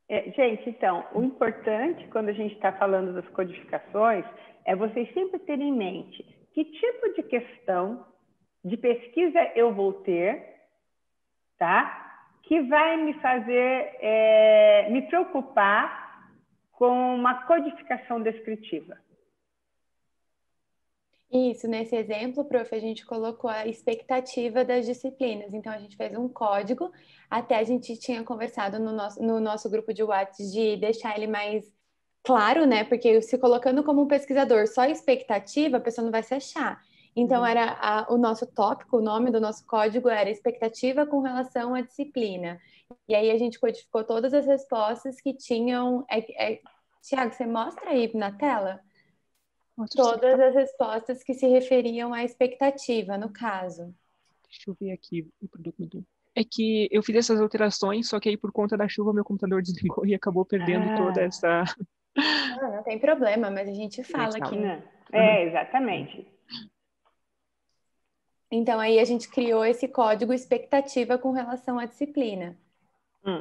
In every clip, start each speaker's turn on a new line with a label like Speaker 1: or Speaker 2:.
Speaker 1: Gente, então, o importante quando a gente está falando das codificações é vocês sempre terem em mente que tipo de questão de pesquisa eu vou ter, tá? Que vai me fazer me preocupar com uma codificação descritiva.
Speaker 2: Isso, nesse exemplo, prof, a gente colocou a expectativa das disciplinas. Então, a gente fez um código, até a gente tinha conversado no nosso grupo de WhatsApp de deixar ele mais claro, né? Porque se colocando como um pesquisador só expectativa, a pessoa não vai se achar. Então, era o nosso tópico, o nome do nosso código era expectativa com relação à disciplina. E aí a gente codificou todas as respostas que tinham... Tiago, você mostra aí na tela? Todas as respostas que se referiam à expectativa, no caso.
Speaker 3: Deixa eu ver aqui o produto. É que eu fiz essas alterações, só que aí por conta da chuva meu computador desligou e acabou perdendo toda essa...
Speaker 2: Não tem problema, mas a gente fala aqui.
Speaker 1: Exatamente.
Speaker 2: Então, aí a gente criou esse código expectativa com relação à disciplina.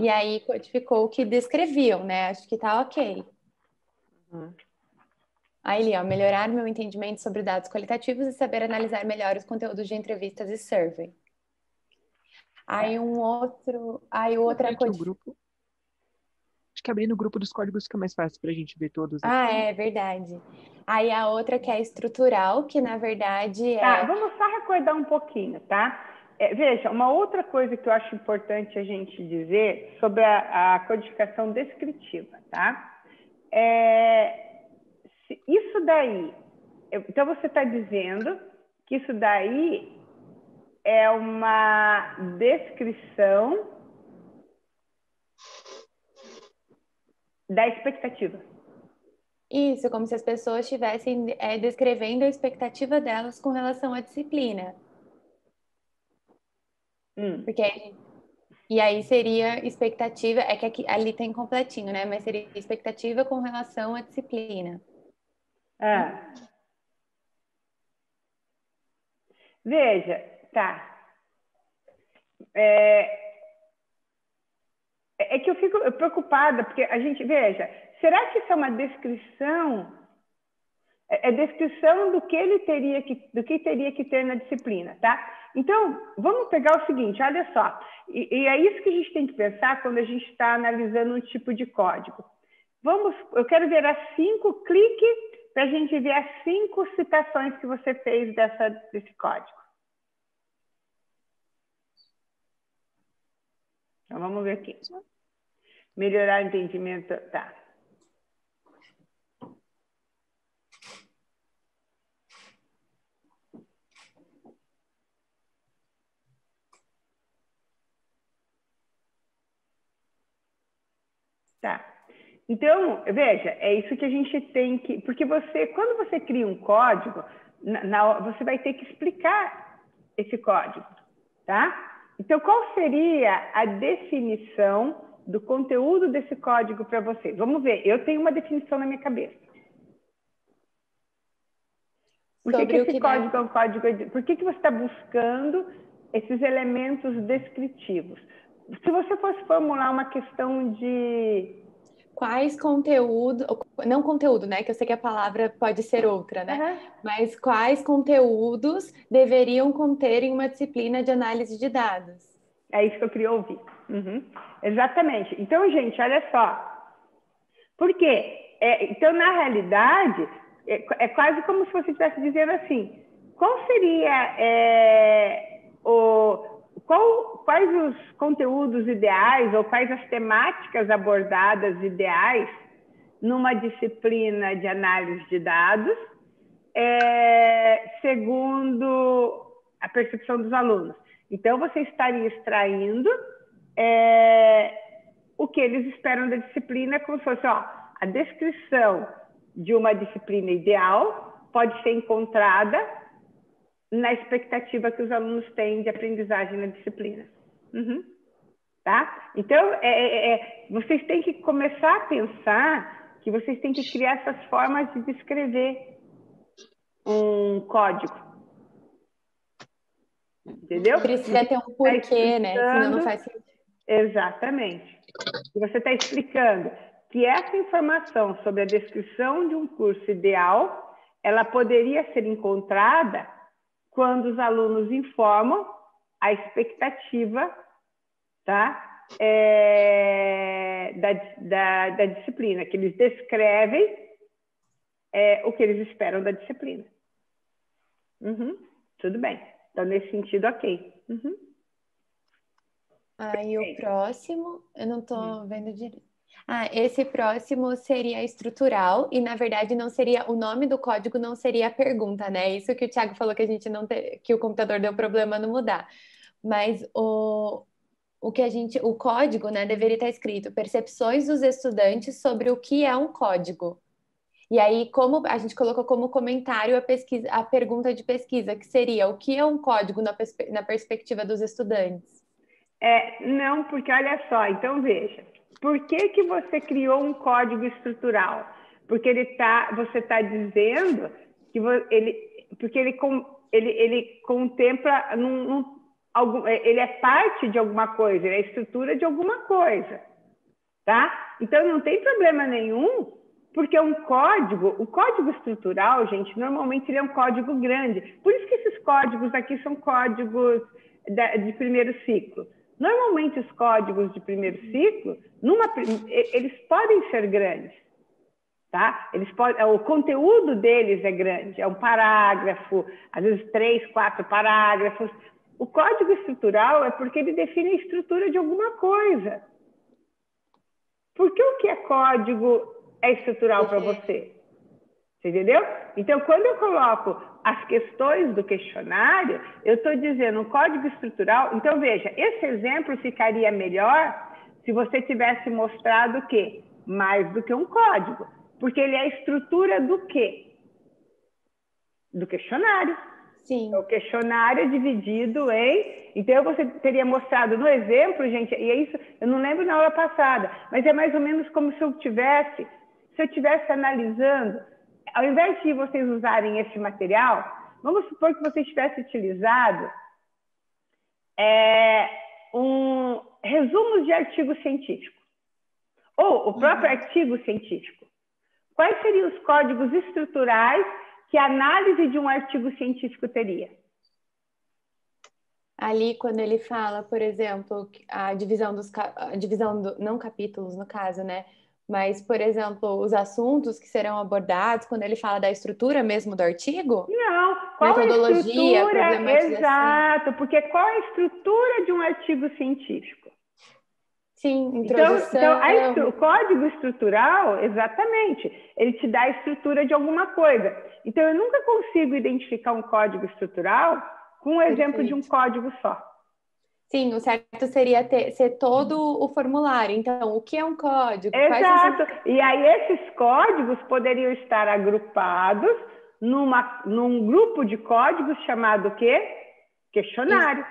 Speaker 2: E aí codificou o que descreviam, né? Acho que tá ok. Aí ali, ó, melhorar meu entendimento sobre dados qualitativos e saber analisar melhor os conteúdos de entrevistas e survey. Aí outra coisa.
Speaker 3: Acho que abrir no grupo dos códigos fica mais fácil para a gente ver todos.
Speaker 2: É verdade. Aí a outra que é estrutural, que na verdade é...
Speaker 1: Tá, vamos só recordar um pouquinho, tá? Veja, uma outra coisa que eu acho importante a gente dizer sobre a codificação descritiva, tá? Isso daí, então você está dizendo que isso daí é uma descrição da expectativa.
Speaker 2: Isso, como se as pessoas estivessem descrevendo a expectativa delas com relação à disciplina. E aí seria expectativa, é que aqui, ali tem completinho, né? Mas seria expectativa com relação à disciplina.
Speaker 1: Veja, tá. É que eu fico preocupada, porque a gente, veja, será que isso é uma descrição? É descrição do que ele teria que ter na disciplina, tá? Então, vamos pegar o seguinte, olha só, e é isso que a gente tem que pensar quando a gente está analisando um tipo de código. Eu quero ver clique para a gente ver as 5 citações que você fez desse código. Então, vamos ver aqui. Melhorar o entendimento, tá. Tá. Então, veja, é isso que a gente tem que... Porque quando você cria um código, você vai ter que explicar esse código, tá? Então, qual seria a definição do conteúdo desse código para vocês? Vamos ver, eu tenho uma definição na minha cabeça. Por que esse código é um código... Por que você está buscando esses elementos descritivos? Se você fosse formular uma questão de...
Speaker 2: Quais conteúdo, não conteúdo, né? Que eu sei que a palavra pode ser outra, né? Mas quais conteúdos deveriam conter em uma disciplina de análise de dados?
Speaker 1: É isso que eu queria ouvir. Exatamente. Então, gente, olha só. Por quê? Então, na realidade, é quase como se você estivesse dizendo assim, qual seria quais os conteúdos ideais ou quais as temáticas abordadas ideais numa disciplina de análise de dados, segundo a percepção dos alunos. Então, você estaria extraindo o que eles esperam da disciplina, como se fosse a descrição de uma disciplina ideal pode ser encontrada na expectativa que os alunos têm de aprendizagem na disciplina. Tá? Então, vocês têm que começar a pensar que vocês têm que criar essas formas de descrever um código. Entendeu?
Speaker 2: Precisa ter um porquê, né? Senão não faz sentido.
Speaker 1: Exatamente. E você está explicando que essa informação sobre a descrição de um curso ideal, ela poderia ser encontrada quando os alunos informam a expectativa, tá? Da disciplina, que eles descrevem o que eles esperam da disciplina. Tudo bem. Então, nesse sentido, ok.
Speaker 2: E o próximo, eu não estou vendo direito. Esse próximo seria estrutural e, na verdade, não seria o nome do código, não seria a pergunta, né? Isso que o Thiago falou que a gente não que o computador deu problema no mudar. Mas o código, né, deveria estar escrito percepções dos estudantes sobre o que é um código. E aí, como a gente colocou como comentário a pergunta de pesquisa, que seria o que é um código na perspectiva dos estudantes?
Speaker 1: Não, porque olha só, então veja, por que você criou um código estrutural? Porque você está dizendo que ele contempla ele é parte de alguma coisa, ele é a estrutura de alguma coisa, tá? Então não tem problema nenhum, porque o código estrutural, gente, normalmente ele é um código grande. Por isso que esses códigos aqui são códigos de primeiro ciclo. Normalmente os códigos de primeiro ciclo, eles podem ser grandes, tá? O conteúdo deles é grande, é um parágrafo, às vezes 3, 4 parágrafos. O código estrutural é porque ele define a estrutura de alguma coisa. Por que o que é código é estrutural para você? Você entendeu? Então, quando eu coloco as questões do questionário, eu estou dizendo um código estrutural. Então, veja, esse exemplo ficaria melhor se você tivesse mostrado o quê? Mais do que um código. Porque ele é a estrutura do quê? Do questionário.
Speaker 2: Sim.
Speaker 1: O questionário é dividido em... Então, você teria mostrado no exemplo, gente, e é isso, eu não lembro na aula passada, mas é mais ou menos como se eu estivesse analisando, ao invés de vocês usarem esse material, vamos supor que vocês tivessem utilizado resumos de artigo científico, ou o próprio artigo científico. Quais seriam os códigos estruturais que a análise de um artigo científico teria?
Speaker 2: Ali, quando ele fala, por exemplo, a divisão não capítulos, no caso, né? Mas, por exemplo, os assuntos que serão abordados, quando ele fala da estrutura mesmo do artigo?
Speaker 1: Não, qual
Speaker 2: metodologia,
Speaker 1: a estrutura?
Speaker 2: problematização.
Speaker 1: Exato, porque qual é a estrutura de um artigo científico?
Speaker 2: Sim, introdução.
Speaker 1: Então o código estrutural, exatamente, ele te dá a estrutura de alguma coisa. Então, eu nunca consigo identificar um código estrutural com o exemplo de um código só.
Speaker 2: Sim, o certo seria ser todo o formulário. Então, o que é um código?
Speaker 1: Exato. E aí, esses códigos poderiam estar agrupados num grupo de códigos chamado o quê? Questionário.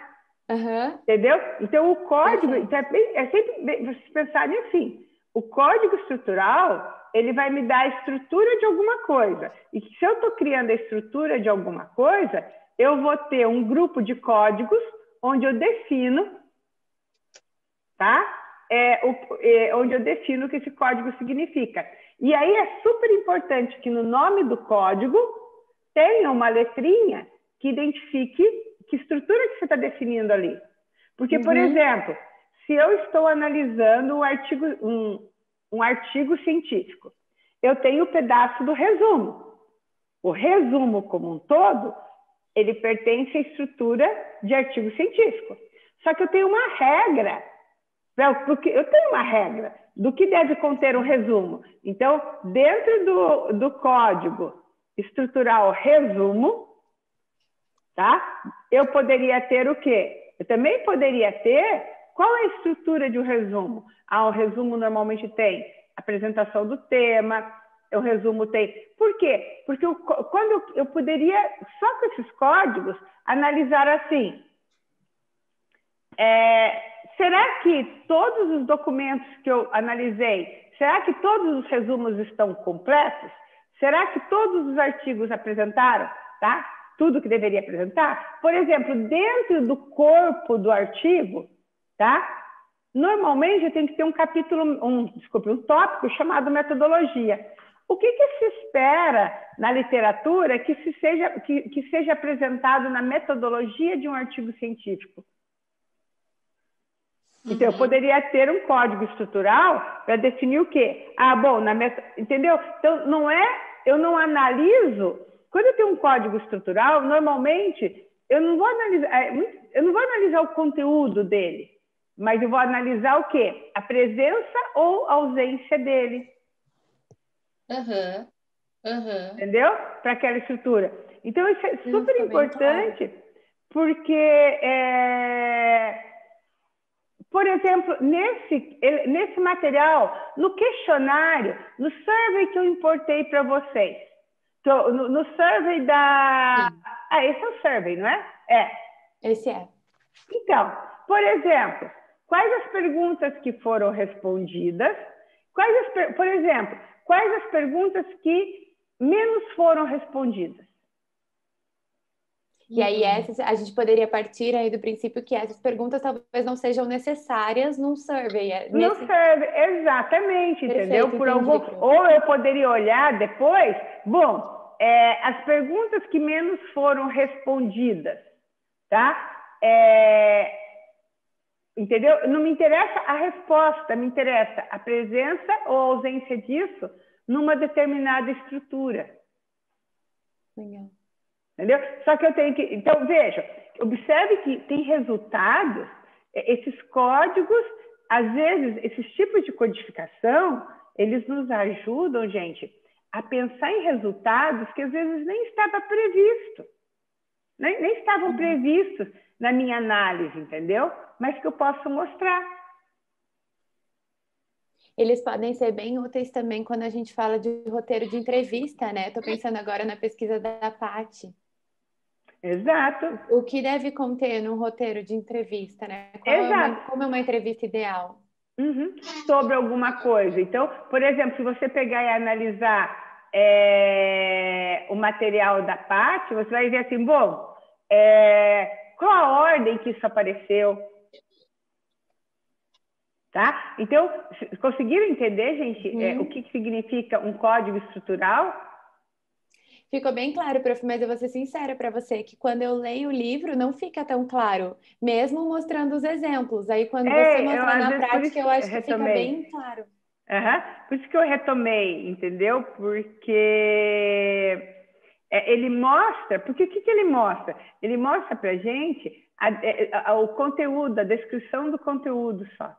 Speaker 1: Entendeu? Então, o código... Então, é sempre vocês pensarem assim. O código estrutural, ele vai me dar a estrutura de alguma coisa. E se eu estou criando a estrutura de alguma coisa, eu vou ter um grupo de códigos onde eu defino, tá? Onde eu defino o que esse código significa. E aí é super importante que no nome do código tenha uma letrinha que identifique que estrutura que você está definindo ali. Porque, por exemplo, se eu estou analisando um artigo científico, eu tenho o pedaço do resumo. O resumo como um todo, ele pertence à estrutura de artigo científico. Só que eu tenho uma regra, do que deve conter um resumo. Então, dentro do código estrutural resumo, tá? Eu poderia ter o quê? Eu também poderia ter qual é a estrutura de um resumo. O resumo normalmente tem apresentação do tema, o resumo tem... Por quê? Porque quando eu poderia, só com esses códigos, analisar assim, será que todos os documentos que eu analisei, será que todos os resumos estão completos? Será que todos os artigos apresentaram, tá? Tudo que deveria apresentar? Por exemplo, dentro do corpo do artigo, tá? Normalmente tem que ter um um tópico chamado metodologia. O que se espera na literatura que seja apresentado na metodologia de um artigo científico? Então, eu poderia ter um código estrutural para definir o quê? Entendeu? Então, eu não analiso. Quando eu tenho um código estrutural, normalmente eu não vou analisar o conteúdo dele, mas eu vou analisar o quê? A presença ou ausência dele. Entendeu? Para aquela estrutura. Então, isso é super importante, porque, por exemplo, nesse material, no questionário, no survey que eu importei para vocês, no survey da... esse é o survey, não é?
Speaker 2: Esse é.
Speaker 1: Então, por exemplo, quais as perguntas que foram respondidas? Por exemplo, quais as perguntas que menos foram respondidas?
Speaker 2: E aí, a gente poderia partir aí do princípio que essas perguntas talvez não sejam necessárias num survey.
Speaker 1: No survey, exatamente, entendeu?
Speaker 2: Perfeito,
Speaker 1: ou eu poderia olhar depois, as perguntas que menos foram respondidas, tá? Entendeu? Não me interessa a resposta, me interessa a presença ou ausência disso numa determinada estrutura.
Speaker 2: Legal.
Speaker 1: Entendeu? Só que eu tenho que... Então, veja, observe que tem resultados, esses códigos, às vezes, esses tipos de codificação, eles nos ajudam, gente, a pensar em resultados que às vezes nem estava previsto. Nem estavam previstos na minha análise, entendeu? Mas que eu posso mostrar.
Speaker 2: Eles podem ser bem úteis também quando a gente fala de roteiro de entrevista, né? Estou pensando agora na pesquisa da Paty.
Speaker 1: Exato.
Speaker 2: O que deve conter num roteiro de entrevista, né? Como é uma entrevista ideal?
Speaker 1: Sobre alguma coisa. Então, por exemplo, se você pegar e analisar o material da Paty, você vai ver assim, qual a ordem que isso apareceu? Tá? Então, conseguiram entender, gente, o que significa um código estrutural?
Speaker 2: Ficou bem claro, prof, mas eu vou ser sincera para você que quando eu leio o livro não fica tão claro, mesmo mostrando os exemplos. Aí quando você mostra na prática, eu acho que fica bem claro.
Speaker 1: Por isso que eu retomei, entendeu? Porque ele mostra... Porque o que ele mostra? Ele mostra para a gente o conteúdo, a descrição do conteúdo só.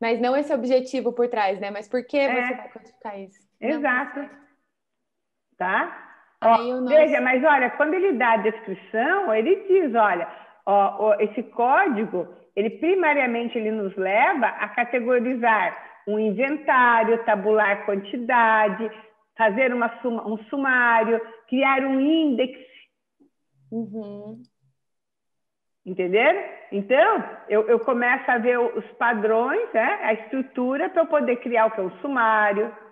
Speaker 2: Mas não esse objetivo por trás, né? Mas por que você vai codificar isso?
Speaker 1: Exato. Tá?
Speaker 2: Veja,
Speaker 1: mas olha, quando ele dá a descrição, ele diz, olha, esse código, ele primariamente nos leva a categorizar um inventário, tabular quantidade, fazer um sumário, criar um índice. Entenderam? Então, eu começo a ver os padrões, né? A estrutura para eu poder criar o que é um sumário.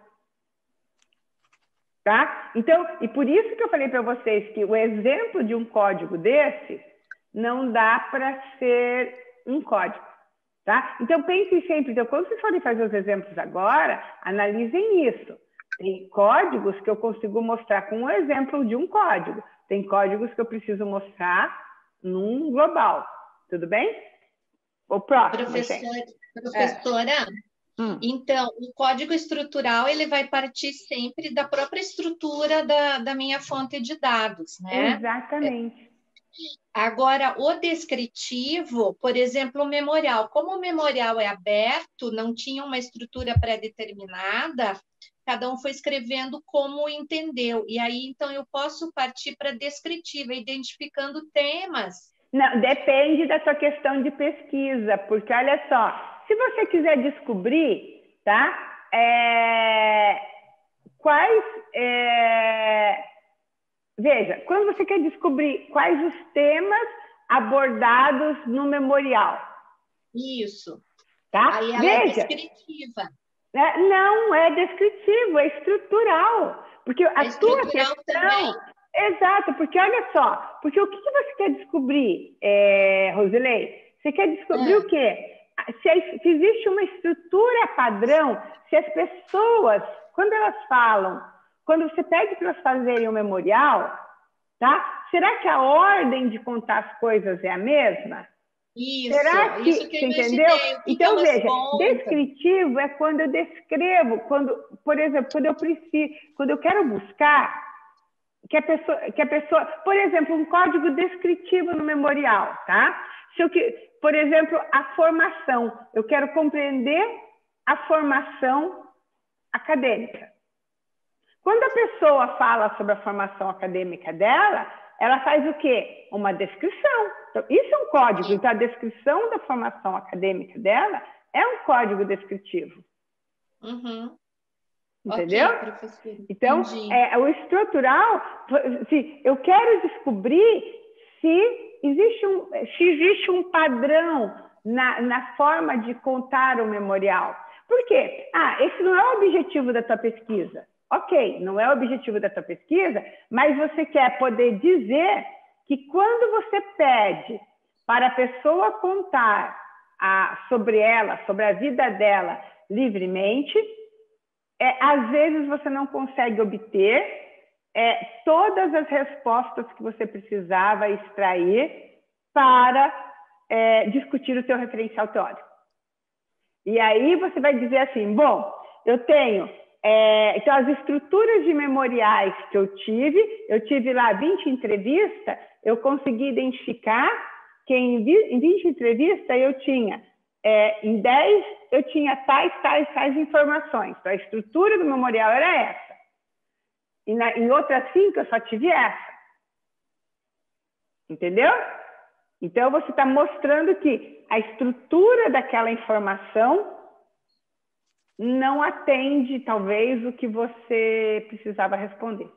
Speaker 1: Tá? Então, e por isso que eu falei para vocês que o exemplo de um código desse não dá para ser um código. Tá? Então, pensem sempre, quando vocês forem fazer os exemplos agora, analisem isso. Tem códigos que eu consigo mostrar com um exemplo de um código. Tem códigos que eu preciso mostrar num global. Tudo bem? O próximo,
Speaker 4: Professora, então, o código estrutural ele vai partir sempre da própria estrutura da minha fonte de dados, né?
Speaker 1: Exatamente.
Speaker 4: Agora, o descritivo, por exemplo, o memorial. Como o memorial é aberto, não tinha uma estrutura pré-determinada, cada um foi escrevendo como entendeu. E aí, então, eu posso partir para a descritiva, identificando temas.
Speaker 1: Não, depende da sua questão de pesquisa, porque, olha só, se você quiser descobrir, tá? Veja, quando você quer descobrir quais os temas abordados no memorial.
Speaker 4: Isso.
Speaker 1: Tá?
Speaker 4: Aí ela é descritiva.
Speaker 1: Não é descritivo, é estrutural. Porque a tua questão... Também. Exato, porque olha só, porque o que você quer descobrir, Rosilei? Você quer descobrir o quê? se existe uma estrutura padrão, se as pessoas, quando elas falam, quando você pede para elas fazerem um memorial, tá? Será que a ordem de contar as coisas é a mesma?
Speaker 4: Isso,
Speaker 1: Será que,
Speaker 4: isso que eu
Speaker 1: entendeu?
Speaker 4: imaginei. O que
Speaker 1: Então,
Speaker 4: elas
Speaker 1: veja,
Speaker 4: contam?
Speaker 1: descritivo é quando eu descrevo, por exemplo, quando eu preciso, quando eu quero buscar que a pessoa, por exemplo, um código descritivo no memorial, tá? Por exemplo, a formação, eu quero compreender a formação acadêmica. Quando a pessoa fala sobre a formação acadêmica dela, ela faz o quê? Uma descrição. Então, isso é um código. Então, a descrição da formação acadêmica dela é um código descritivo.
Speaker 4: Uhum.
Speaker 1: Entendeu?
Speaker 4: Ok, professora.
Speaker 1: Então, o estrutural, eu quero descobrir se existe um padrão na forma de contar o memorial. Por quê? Esse não é o objetivo da tua pesquisa. Ok, não é o objetivo da tua pesquisa, mas você quer poder dizer que quando você pede para a pessoa contar sobre ela, sobre a vida dela livremente, às vezes você não consegue obter todas as respostas que você precisava extrair para discutir o seu referencial teórico. E aí você vai dizer assim, bom, eu tenho... então, as estruturas de memoriais que eu tive lá 20 entrevistas, eu consegui identificar que em 20 entrevistas eu tinha, em 10 eu tinha tais informações. Então, a estrutura do memorial era essa. E em outras 5 eu só tive essa. Entendeu? Então, você está mostrando que a estrutura daquela informação não atende, talvez, o que você precisava responder.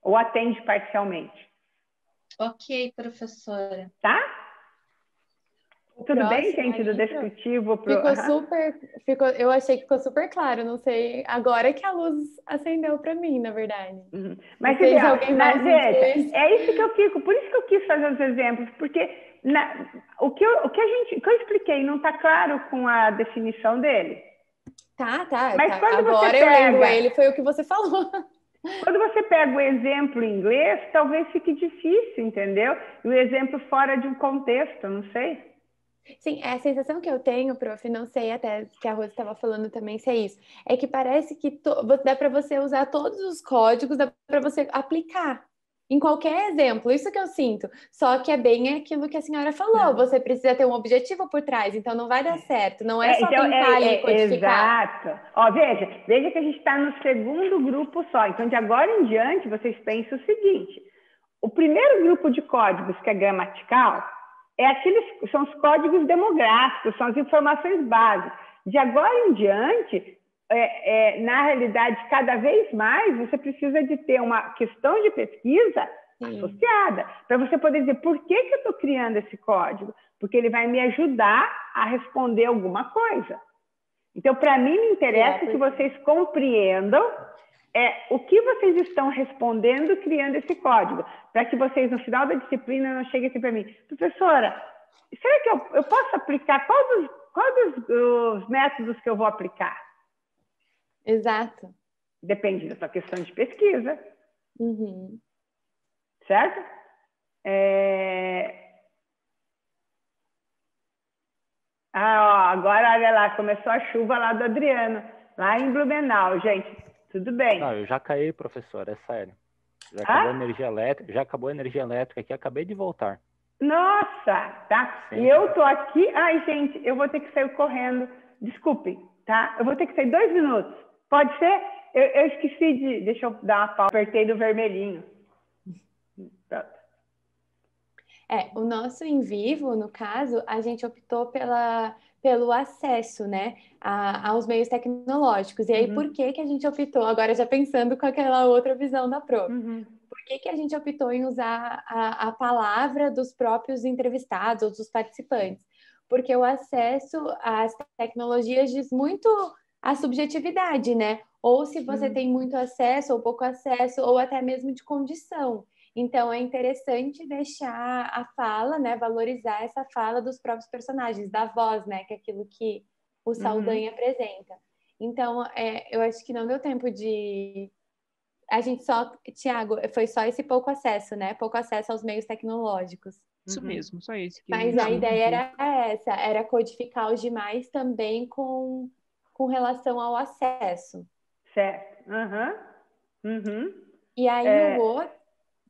Speaker 1: Ou atende parcialmente.
Speaker 2: Ok, professora.
Speaker 1: Tá? Tudo bem, gente, do descritivo?
Speaker 2: Eu achei que ficou super claro, não sei, agora que a luz acendeu para mim, na verdade.
Speaker 1: Uhum. Mas veja, é isso que eu fico, por isso que eu quis fazer os exemplos, porque o que eu expliquei não está claro com a definição dele.
Speaker 2: Tá.
Speaker 1: Mas quando
Speaker 2: agora eu lembro ele, foi o que você falou.
Speaker 1: Quando você pega o exemplo em inglês, talvez fique difícil, entendeu? E o exemplo fora de um contexto, não sei.
Speaker 2: Sim, a sensação que eu tenho, prof, não sei até que a Rose estava falando também se é isso, é que parece que dá para você usar todos os códigos, dá para você aplicar em qualquer exemplo, isso que eu sinto. Só que é bem aquilo que a senhora falou, você precisa ter um objetivo por trás, então não vai dar certo, não é só tentar ali codificar.
Speaker 1: Exato. Ó, veja que a gente está no segundo grupo só, então de agora em diante vocês pensam o seguinte, o primeiro grupo de códigos que é gramatical, são os códigos demográficos, são as informações básicas. De agora em diante, na realidade, cada vez mais, você precisa de ter uma questão de pesquisa associada, para você poder dizer por que eu estou criando esse código, porque ele vai me ajudar a responder alguma coisa. Então, para mim, me interessa que vocês compreendam o que vocês estão respondendo criando esse código, para que vocês, no final da disciplina, não cheguem assim para mim, professora, será que eu posso aplicar? Qual dos métodos que eu vou aplicar?
Speaker 2: Exato.
Speaker 1: Depende da sua questão de pesquisa.
Speaker 2: Uhum.
Speaker 1: Certo? Agora, olha lá, começou a chuva lá do Adriano, lá em Blumenau, gente. Tudo bem.
Speaker 5: Não, eu já caí, professor, é sério. Já acabou a energia elétrica, aqui, acabei de voltar.
Speaker 1: Nossa, tá?
Speaker 5: Sim.
Speaker 1: E eu tô aqui... Ai, gente, eu vou ter que sair correndo. Desculpe, tá? Eu vou ter que sair 2 minutos. Pode ser? Eu esqueci de... Deixa eu dar uma pausa. Apertei do vermelhinho. Pronto.
Speaker 2: O nosso em vivo, no caso, a gente optou pelo acesso, né, aos meios tecnológicos. E aí, por que a gente optou, agora já pensando com aquela outra visão da prof, por que a gente optou em usar a palavra dos próprios entrevistados ou dos participantes? Porque o acesso às tecnologias diz muito a subjetividade, né? Ou se você tem muito acesso ou pouco acesso, ou até mesmo de condição. Então, é interessante deixar a fala, né, valorizar essa fala dos próprios personagens, da voz, né, que é aquilo que o Saldanha apresenta. Então, eu acho que não deu tempo de... A gente só, Tiago, foi só esse pouco acesso, né? Pouco acesso aos meios tecnológicos.
Speaker 3: Isso mesmo, só isso. Que
Speaker 2: Mas a ideia era essa, era codificar os demais também com relação ao acesso.
Speaker 1: Certo.
Speaker 2: E aí o outro...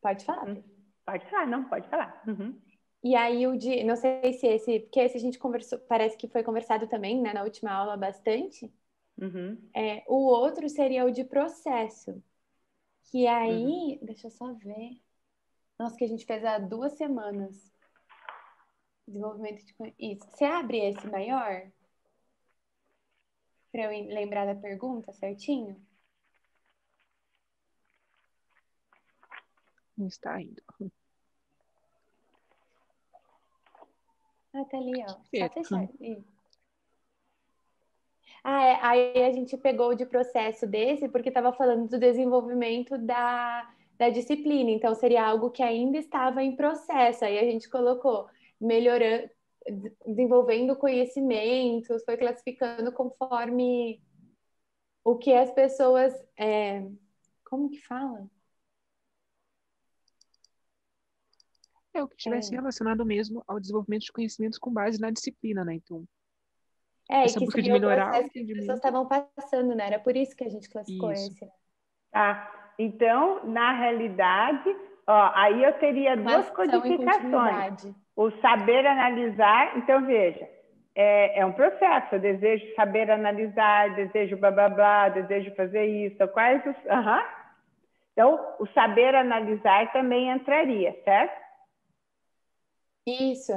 Speaker 2: Pode falar.
Speaker 1: Pode falar, não, pode falar.
Speaker 2: E aí o de... Não sei se esse... Porque esse a gente conversou... Parece que foi conversado também, né? Na última aula, bastante. O outro seria o de processo. Que aí... Deixa eu só ver. Nossa, que a gente fez há 2 semanas. Desenvolvimento de... Isso. Você abre esse maior? Para eu lembrar da pergunta certinho?
Speaker 3: Não está indo.
Speaker 2: Ah, tá ali, ó. Só
Speaker 3: Perfeito.
Speaker 2: fechar. Aí a gente pegou o de processo desse porque estava falando do desenvolvimento da disciplina. Então, seria algo que ainda estava em processo. Aí a gente colocou melhorando, desenvolvendo conhecimentos, foi classificando conforme o que as pessoas... como que fala?
Speaker 3: O que estivesse relacionado mesmo ao desenvolvimento de conhecimentos com base na disciplina, né? Então,
Speaker 2: e que
Speaker 3: busca de
Speaker 2: seria o
Speaker 3: melhorar
Speaker 2: processo que as pessoas estavam passando, né? Era por isso que a gente classificou esse.
Speaker 1: Então, na realidade, aí eu teria duas codificações. O saber analisar, então veja, é um processo, eu desejo saber analisar, desejo blá blá blá, desejo fazer isso, quais os... Então, o saber analisar também entraria, certo?
Speaker 2: Isso,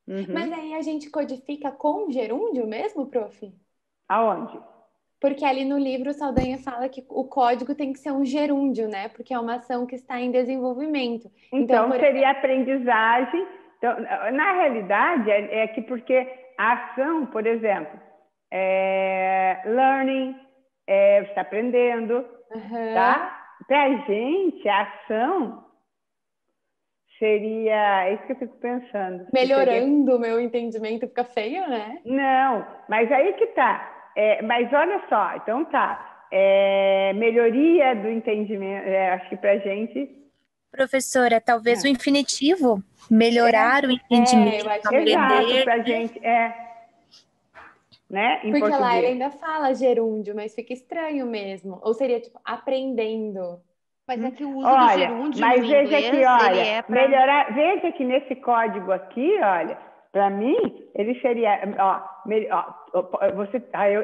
Speaker 2: Mas aí a gente codifica com gerúndio mesmo, prof?
Speaker 1: Aonde?
Speaker 2: Porque ali no livro o Saldanha fala que o código tem que ser um gerúndio, né? Porque é uma ação que está em desenvolvimento.
Speaker 1: Então seria aprendizagem. Então, na realidade, é que porque a ação, por exemplo, learning, você está aprendendo, tá? Para a gente, a ação seria... É isso que eu fico pensando.
Speaker 2: Melhorando o meu entendimento, fica feio, né?
Speaker 1: Não, mas aí que tá. Mas olha só, então tá. Melhoria do entendimento, acho que pra gente...
Speaker 6: Professora, talvez o infinitivo, melhorar o entendimento, aprender...
Speaker 1: Exato, pra gente, né, em
Speaker 2: porque
Speaker 1: português.
Speaker 2: lá ele ainda fala gerúndio, mas fica estranho mesmo. Ou seria, tipo, aprendendo.
Speaker 7: Mas é que o uso do gerúndio no inglês,
Speaker 1: aqui, olha,
Speaker 7: ele é pra...
Speaker 1: melhorar... Veja que nesse código aqui, olha, para mim, ele seria...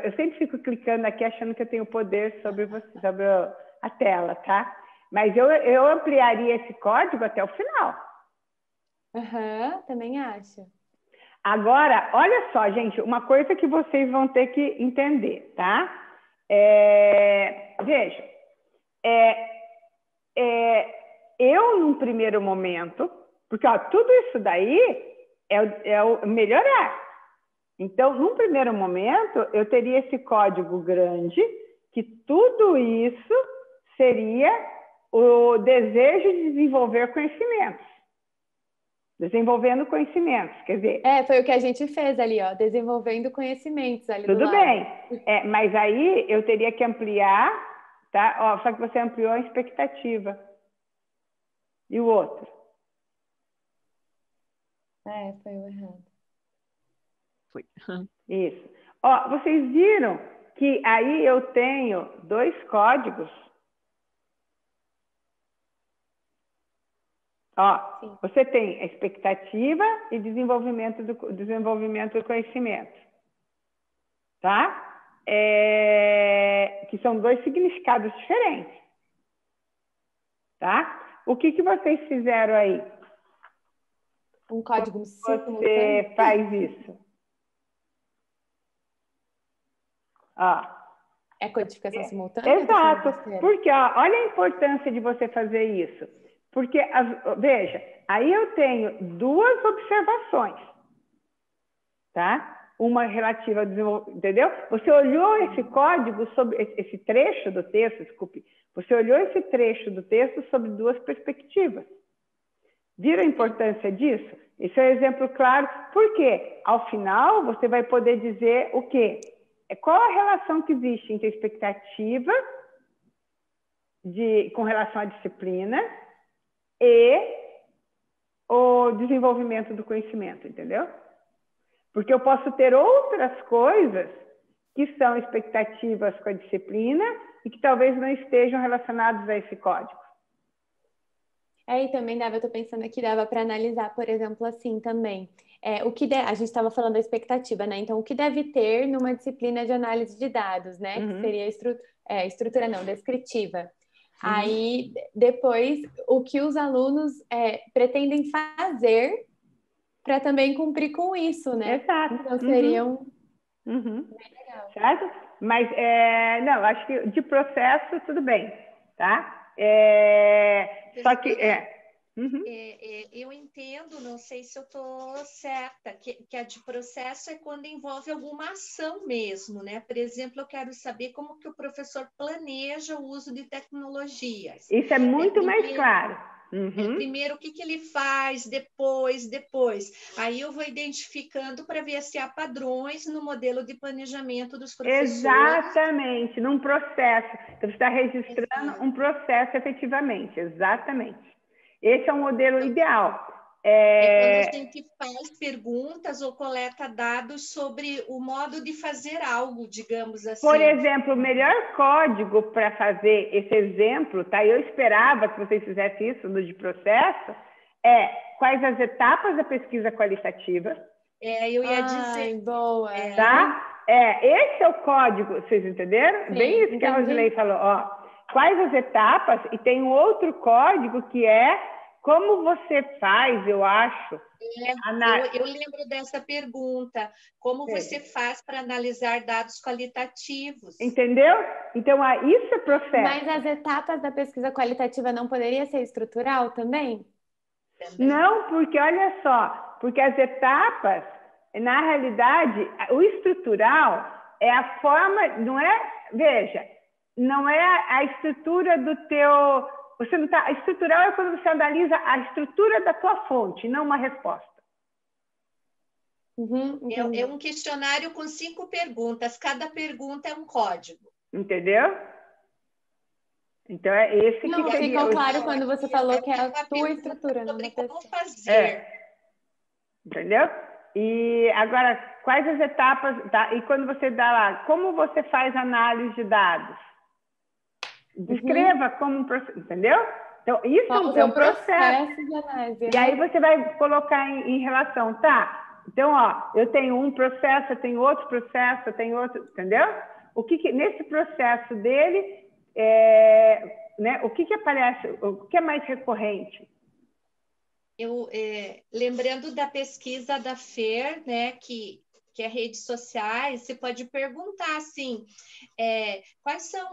Speaker 1: eu sempre fico clicando aqui achando que eu tenho poder sobre a tela, tá? Mas eu ampliaria esse código até o final.
Speaker 2: Também acho.
Speaker 1: Agora, olha só, gente, uma coisa que vocês vão ter que entender, tá? Veja, eu, num primeiro momento, porque tudo isso daí é o melhorar. Então, num primeiro momento, eu teria esse código grande, que tudo isso seria o desejo de desenvolver conhecimentos. Desenvolvendo conhecimentos, quer dizer...
Speaker 2: Foi o que a gente fez ali, ó, desenvolvendo conhecimentos ali
Speaker 1: tudo
Speaker 2: do lado.
Speaker 1: Bem, mas aí eu teria que ampliar, tá? Só que você ampliou a expectativa. E o outro?
Speaker 2: Foi o errado.
Speaker 3: Foi.
Speaker 1: Isso. Vocês viram que aí eu tenho 2 códigos. Você tem a expectativa e desenvolvimento do conhecimento. Tá? Que são 2 significados diferentes. Tá? O que vocês fizeram aí?
Speaker 2: Um código simultâneo?
Speaker 1: Você faz isso.
Speaker 2: É codificação simultânea?
Speaker 1: Exato. Porque, olha a importância de você fazer isso. Porque, veja, aí eu tenho 2 observações, tá? Uma relativa ao desenvolvimento, entendeu? Você olhou esse código, sobre esse trecho do texto, desculpe, Você olhou esse trecho do texto sob duas perspectivas. Viram a importância disso? Esse é um exemplo claro. Por quê? Ao final, você vai poder dizer o quê? Qual a relação que existe entre a expectativa com relação à disciplina e o desenvolvimento do conhecimento, entendeu? Porque eu posso ter outras coisas que são expectativas com a disciplina e que talvez não estejam relacionadas a esse código.
Speaker 2: E também dava, eu estou pensando aqui, dava para analisar, por exemplo, assim também. A gente estava falando da expectativa, né? Então, o que deve ter numa disciplina de análise de dados, né? Que seria estrutura não, descritiva. Aí, depois, o que os alunos pretendem fazer para também cumprir com isso, né?
Speaker 1: Exato.
Speaker 2: Então, seriam...
Speaker 1: Bem legal. Certo? Mas, não, acho que de processo, tudo bem, tá? Só que...
Speaker 4: eu entendo, não sei se eu estou certa, que a de processo é quando envolve alguma ação mesmo, né? Por exemplo, eu quero saber como que o professor planeja o uso de tecnologias.
Speaker 1: Isso é muito mais claro.
Speaker 4: Primeiro, o que ele faz, depois. Aí eu vou identificando para ver se há padrões no modelo de planejamento dos professores.
Speaker 1: Exatamente, num processo. Então, você está registrando um processo efetivamente, exatamente. Esse é o modelo ideal.
Speaker 4: Quando a gente faz perguntas ou coleta dados sobre o modo de fazer algo, digamos assim.
Speaker 1: Por exemplo, o melhor código para fazer esse exemplo, tá? Eu esperava que vocês fizessem isso no de processo, quais as etapas da pesquisa qualitativa.
Speaker 4: Eu ia dizer.
Speaker 2: Boa.
Speaker 1: Tá? Esse é o código, vocês entenderam?
Speaker 2: Sim,
Speaker 1: bem isso que a Rosilei falou, ó. Quais as etapas? E tem um outro código que é como você faz, eu acho.
Speaker 4: Eu lembro dessa pergunta. Como você faz para analisar dados qualitativos?
Speaker 1: Entendeu? Então, isso é processo.
Speaker 2: Mas as etapas da pesquisa qualitativa não poderia ser estrutural também?
Speaker 1: Não, porque olha só, porque as etapas, na realidade, o estrutural é a forma, não é, veja, não é a estrutura do teu... Você não tá, estrutural é quando você analisa a estrutura da tua fonte, não uma resposta.
Speaker 4: É um questionário com 5 perguntas. Cada pergunta é um código.
Speaker 1: Entendeu? Então, é esse que
Speaker 2: não,
Speaker 1: seria...
Speaker 2: ficou claro quando você falou que é a tua estrutura.
Speaker 4: Sobre como fazer.
Speaker 1: Entendeu? E agora, quais as etapas... Tá? E quando você dá lá, como você faz análise de dados? Descreva como um processo, entendeu? Então, isso é um processo
Speaker 2: de análise.
Speaker 1: E aí você vai colocar em relação, tá? Então, ó, eu tenho um processo, eu tenho outro processo, eu tenho outro, entendeu? Nesse processo dele, né, o que aparece, o que é mais recorrente?
Speaker 4: Lembrando da pesquisa da FAIR, né, que é redes sociais, você pode perguntar assim, quais são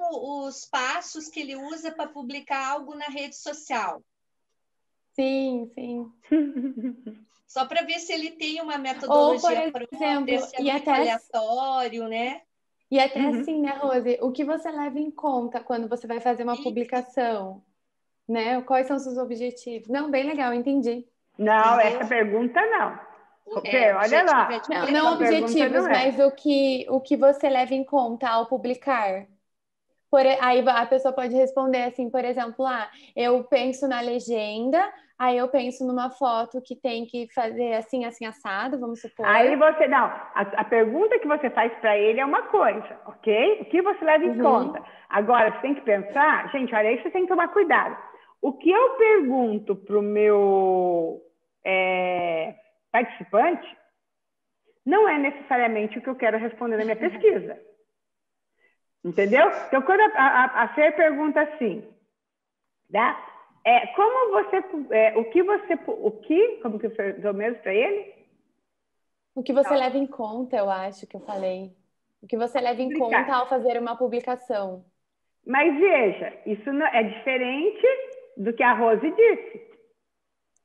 Speaker 4: os passos que ele usa para publicar algo na rede social?
Speaker 2: Sim.
Speaker 4: Só para ver se ele tem uma metodologia própria, se é muito aleatório, né?
Speaker 2: E até assim, né, Rose? O que você leva em conta quando você vai fazer uma publicação? Né? Quais são os seus objetivos? Não, bem legal, entendi.
Speaker 1: Não, essa pergunta não. Olha lá.
Speaker 2: Não objetivos, mas o que você leva em conta ao publicar. Aí a pessoa pode responder assim, por exemplo, eu penso na legenda, aí eu penso numa foto que tem que fazer assim, assim, assado, vamos supor.
Speaker 1: Aí você, não, a pergunta que você faz para ele é uma coisa, ok? O que você leva em conta? Agora, você tem que pensar, gente, olha aí, você tem que tomar cuidado. O que eu pergunto para o meu participante não é necessariamente o que eu quero responder na minha pesquisa. Entendeu? Então, quando a Fer pergunta assim, tá? Como que eu dou mesmo para ele?
Speaker 2: O que você leva em conta, eu acho que eu falei. O que você leva em conta ao fazer uma publicação.
Speaker 1: Mas veja, isso não, é diferente do que a Rose disse,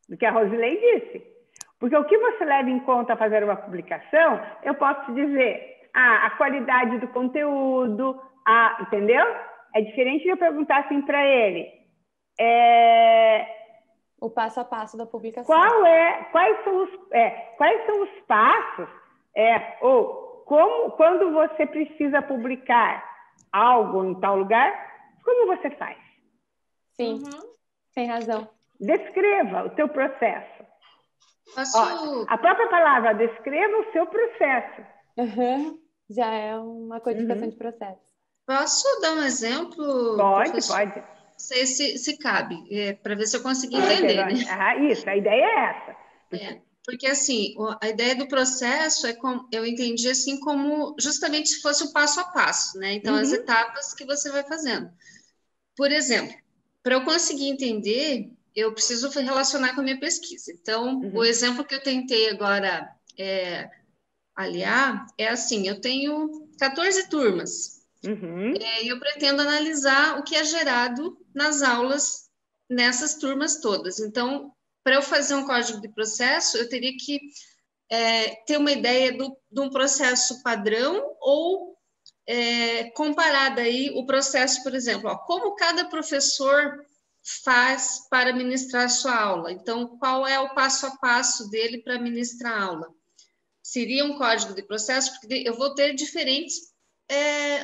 Speaker 1: do que a Rosilei disse. Porque o que você leva em conta ao fazer uma publicação, eu posso te dizer, a qualidade do conteúdo, entendeu? É diferente de eu perguntar assim para ele.
Speaker 2: O passo a passo da publicação.
Speaker 1: Quais são os passos? Ou quando você precisa publicar algo em tal lugar, como você faz?
Speaker 2: Sim, tem razão.
Speaker 1: Descreva o teu processo. A própria palavra, descreva o seu processo.
Speaker 2: Já é uma codificação de processo.
Speaker 8: Posso dar um exemplo?
Speaker 1: Pode.
Speaker 8: Não sei se cabe, para ver se eu consegui entender. Né?
Speaker 1: Isso, a ideia é essa.
Speaker 8: Porque assim, a ideia do processo eu entendi assim como justamente se fosse o passo a passo, né? Então, as etapas que você vai fazendo. Por exemplo, para eu conseguir entender, eu preciso relacionar com a minha pesquisa. Então, o exemplo que eu tentei agora aliar é assim, eu tenho 14 turmas. E eu pretendo analisar o que é gerado nas aulas nessas turmas todas. Então, para eu fazer um código de processo, eu teria que ter uma ideia de um processo padrão ou comparar daí o processo, por exemplo, como cada professor faz para ministrar a sua aula. Então, qual é o passo a passo dele para ministrar a aula? Seria um código de processo, porque eu vou ter diferentes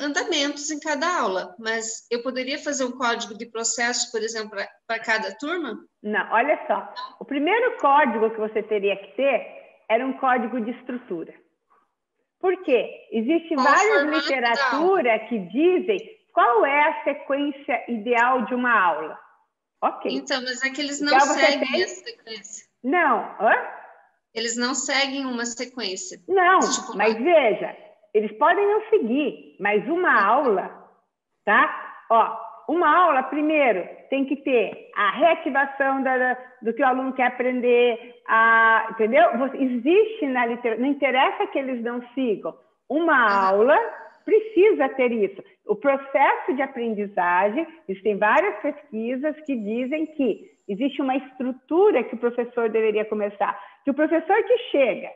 Speaker 8: andamentos em cada aula, mas eu poderia fazer um código de processo, por exemplo, para cada turma?
Speaker 1: Não, olha só. O primeiro código que você teria que ter era um código de estrutura. Por quê? Existem várias literaturas que dizem qual é a sequência ideal de uma aula. Ok.
Speaker 8: Então, mas é que eles não seguem essa sequência.
Speaker 1: Não.
Speaker 8: Eles não seguem uma sequência.
Speaker 1: Não, mas veja, eles podem não seguir, mas uma aula, tá? Uma aula, primeiro, tem que ter a reativação do que o aluno quer aprender, entendeu? Existe na literatura, não interessa que eles não sigam. Uma aula precisa ter isso. O processo de aprendizagem, existem várias pesquisas que dizem que existe uma estrutura que o professor deveria começar. Que o professor que chega,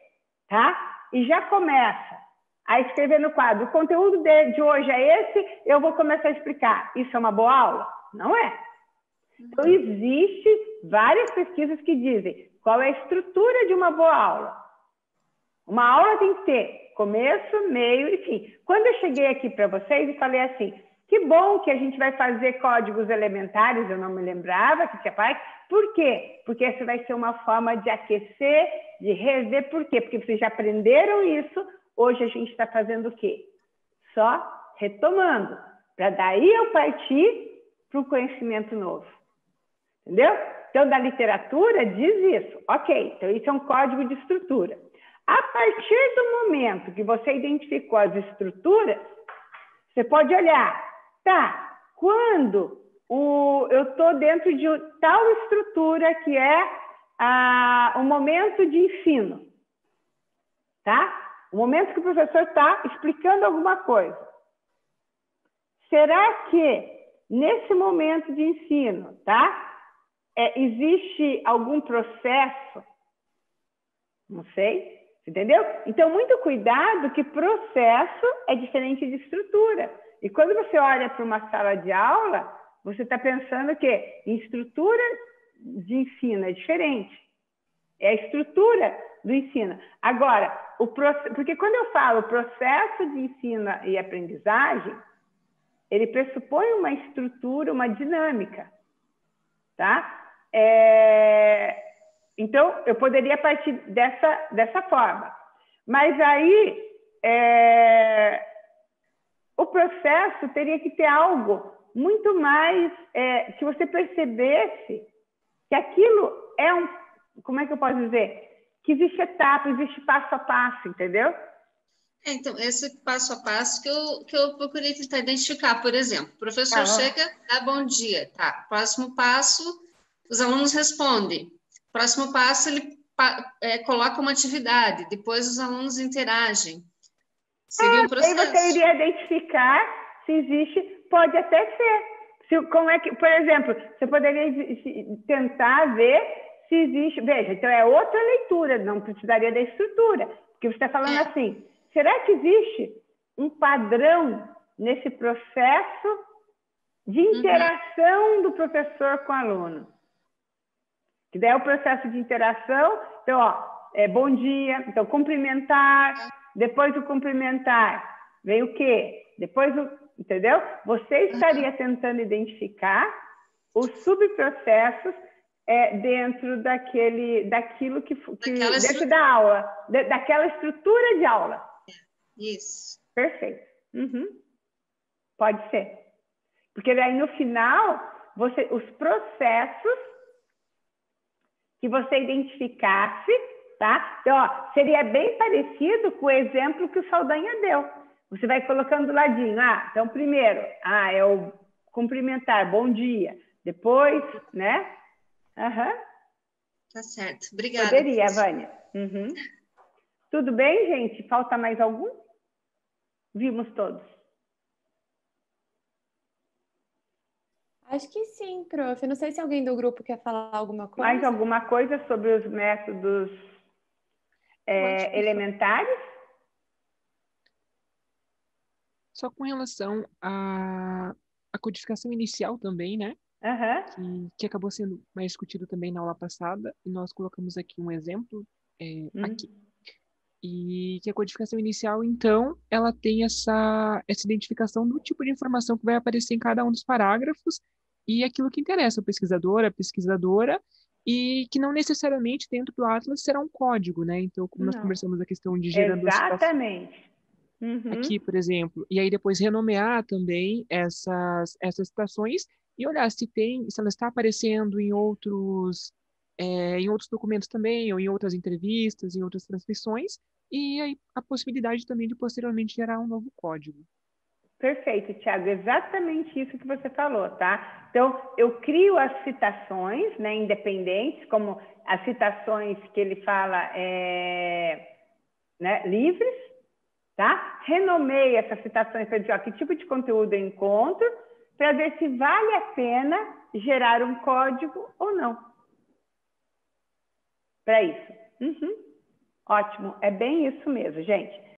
Speaker 1: tá? E já começa a escrever no quadro, o conteúdo de hoje é esse, eu vou começar a explicar. Isso é uma boa aula? Não é. Então, existem várias pesquisas que dizem qual é a estrutura de uma boa aula. Uma aula tem que ter começo, meio e fim. Quando eu cheguei aqui para vocês e falei assim, que bom que a gente vai fazer códigos elementares, eu não me lembrava que tinha parte. Por quê? Porque essa vai ser uma forma de aquecer, de rever. Por quê? Porque vocês já aprenderam isso. Hoje a gente está fazendo o quê? Só retomando, para daí eu partir para o conhecimento novo. Entendeu? Então, da literatura diz isso. Ok, então isso é um código de estrutura. A partir do momento que você identificou as estruturas, você pode olhar, tá, quando eu estou dentro de tal estrutura que é o momento de ensino, tá? O momento que o professor está explicando alguma coisa. Será que, nesse momento de ensino, tá? Existe algum processo? Não sei, entendeu? Então, muito cuidado que processo é diferente de estrutura. E quando você olha para uma sala de aula, você está pensando que em estrutura de ensino é diferente. É a estrutura do ensino. Agora, porque quando eu falo processo de ensino e aprendizagem, ele pressupõe uma estrutura, uma dinâmica, tá? Então, eu poderia partir dessa forma. Mas aí, o processo teria que ter algo muito mais, que você percebesse que aquilo é como é que eu posso dizer? Que existe etapa, existe passo a passo, entendeu?
Speaker 8: Então, esse passo a passo que eu procurei tentar identificar, por exemplo, o professor chega, dá bom dia, tá? Próximo passo, os alunos respondem. Próximo passo, ele coloca uma atividade, depois os alunos interagem. Seria um processo.
Speaker 1: Aí você iria identificar se existe, pode até ser. Como é que, por exemplo, você poderia tentar ver se existe, veja, então é outra leitura, não precisaria da estrutura, porque você está falando assim, será que existe um padrão nesse processo de interação do professor com o aluno. Que daí é o processo de interação. Então, bom dia. Então, cumprimentar. Depois do cumprimentar, vem o quê? Depois entendeu? Você estaria tentando identificar os subprocessos dentro daquilo que dentro da aula, daquela estrutura de aula.
Speaker 8: Isso.
Speaker 1: Perfeito. Pode ser. Porque daí no final, os processos que você identificasse, tá? Então, seria bem parecido com o exemplo que o Saldanha deu. Você vai colocando do ladinho. Então, primeiro, é o cumprimentar, bom dia. Depois, né?
Speaker 8: Tá certo. Obrigada.
Speaker 1: Poderia, Vânia. Tudo bem, gente? Falta mais algum? Vimos todos.
Speaker 2: Acho que sim, prof. Não sei se alguém do grupo quer falar alguma coisa.
Speaker 1: Mais alguma coisa sobre os métodos elementares?
Speaker 3: Só com relação à codificação inicial também, né? Que acabou sendo mais discutido também na aula passada, e nós colocamos aqui um exemplo aqui. E que a codificação inicial, então, ela tem essa identificação do tipo de informação que vai aparecer em cada um dos parágrafos e aquilo que interessa ao pesquisador, a pesquisadora, e que não necessariamente dentro do Atlas será um código, né? Então, como nós conversamos a questão de gerando
Speaker 1: exatamente.
Speaker 3: Aqui, por exemplo, e aí depois renomear também essas citações e olhar se ela está aparecendo em outros documentos também, ou em outras entrevistas, em outras transcrições, e aí a possibilidade também de posteriormente gerar um novo código.
Speaker 1: Perfeito, Thiago, exatamente isso que você falou, tá? Então, eu crio as citações, né, independentes, como as citações que ele fala né, livres, tá? Renomeio essas citações para dizer que tipo de conteúdo eu encontro, para ver se vale a pena gerar um código ou não. Para isso. Ótimo, é bem isso mesmo, gente.